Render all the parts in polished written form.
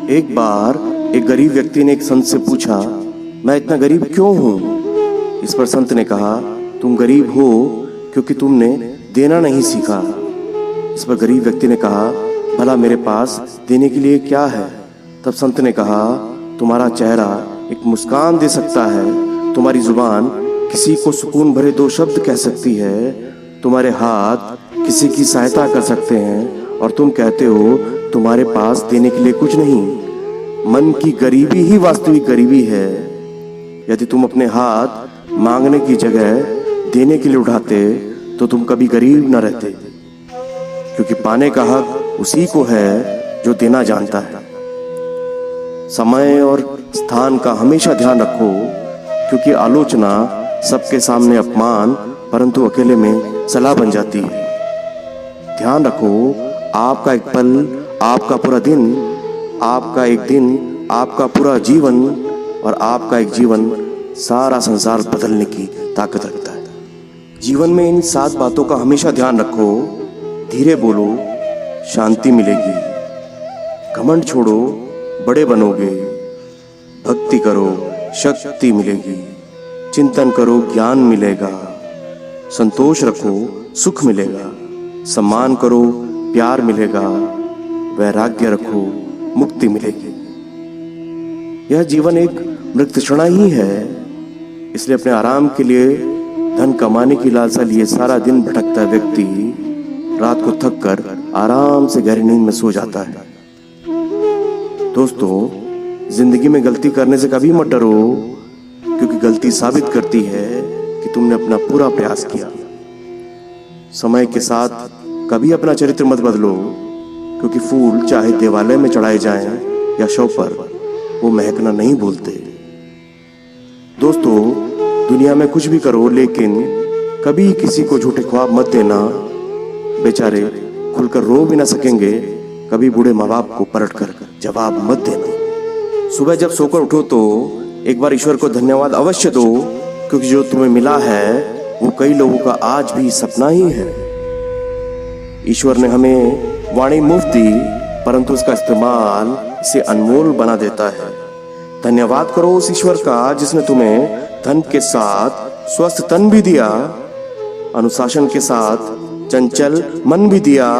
एक बार एक गरीब व्यक्ति ने एक संत से पूछा, मैं इतना गरीब क्यों हूँ? इस पर संत ने कहा, तुम गरीब हो क्योंकि तुमने देना नहीं सीखा। इस पर गरीब व्यक्ति ने कहा, भला मेरे पास देने के लिए क्या है? तब संत ने कहा, तुम्हारा चेहरा एक मुस्कान दे सकता है, तुम्हारी जुबान किसी को सुकून भरे दो शब्द कह सकती है, तुम्हारे हाथ किसी की सहायता कर सकते हैं और तुम कहते हो तुम्हारे पास देने के लिए कुछ नहीं। मन की गरीबी ही वास्तविक गरीबी है। यदि तुम अपने हाथ मांगने की जगह देने के लिए उठाते तो तुम कभी गरीब न रहते, क्योंकि पाने का हक उसी को है जो देना जानता है। समय और स्थान का हमेशा ध्यान रखो, क्योंकि आलोचना सबके सामने अपमान, परंतु अकेले में सलाह बन जाती है। ध्यान रखो, आपका एक पल, आपका पूरा दिन, आपका एक दिन, आपका पूरा जीवन और आपका एक जीवन सारा संसार बदलने की ताकत रखता है। जीवन में इन 7 बातों का हमेशा ध्यान रखो। धीरे बोलो, शांति मिलेगी। घमंड छोड़ो, बड़े बनोगे। भक्ति करो, शक्ति मिलेगी। चिंतन करो, ज्ञान मिलेगा। संतोष रखो, सुख मिलेगा। सम्मान करो, प्यार मिलेगा। वैराग्य रखो, मुक्ति मिलेगी। यह जीवन एक मृतक्षणा ही है, इसलिए अपने आराम के लिए धन कमाने की लालसा लिए सारा दिन भटकता व्यक्ति रात को थक कर आराम से गहरी नींद में सो जाता है। दोस्तों, जिंदगी में गलती करने से कभी मत डरो, क्योंकि गलती साबित करती है कि तुमने अपना पूरा प्रयास किया। समय के साथ कभी अपना चरित्र मत बदलो, क्योंकि फूल चाहे देवालय में चढ़ाए जाएं या शव पर, वो महकना नहीं भूलते। दोस्तों, दुनिया में कुछ भी करो, लेकिन कभी किसी को झूठे ख्वाब मत देना। बेचारे खुलकर रो भी ना सकेंगे। कभी बूढ़े माँ बाप को पलट कर जवाब मत देना। सुबह जब सोकर उठो तो एक बार ईश्वर को धन्यवाद अवश्य दो, क्योंकि जो तुम्हें मिला है वो कई लोगों का आज भी सपना ही है। ईश्वर ने हमें वाणी मुफ्त दी, परंतु उसका इस्तेमाल इसे अनमोल बना देता है। धन्यवाद करो उस ईश्वर का जिसने तुम्हें धन के साथ स्वस्थ तन भी दिया, अनुशासन के साथ चंचल मन भी दिया,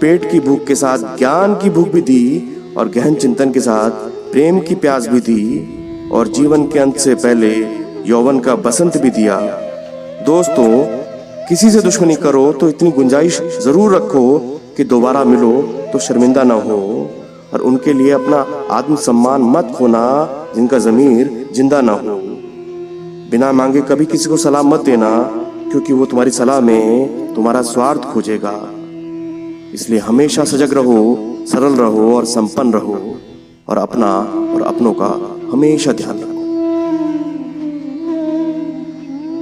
पेट की भूख के साथ ज्ञान की भूख भी दी, और गहन चिंतन के साथ प्रेम की प्यास भी दी, और जीवन के अंत से पहले यौवन का बसंत भी दिया। दोस्तों, किसी से दुश्मनी करो तो इतनी गुंजाइश जरूर रखो कि दोबारा मिलो तो शर्मिंदा ना हो, और उनके लिए अपना आत्मसम्मान मत खोना जिनका ज़मीर जिंदा ना हो। बिना मांगे कभी किसी को सलाह मत देना, क्योंकि वो तुम्हारी सलाह में तुम्हारा स्वार्थ खोजेगा। इसलिए हमेशा सजग रहो, सरल रहो और संपन्न रहो, और अपना और अपनों का हमेशा ध्यान रखो।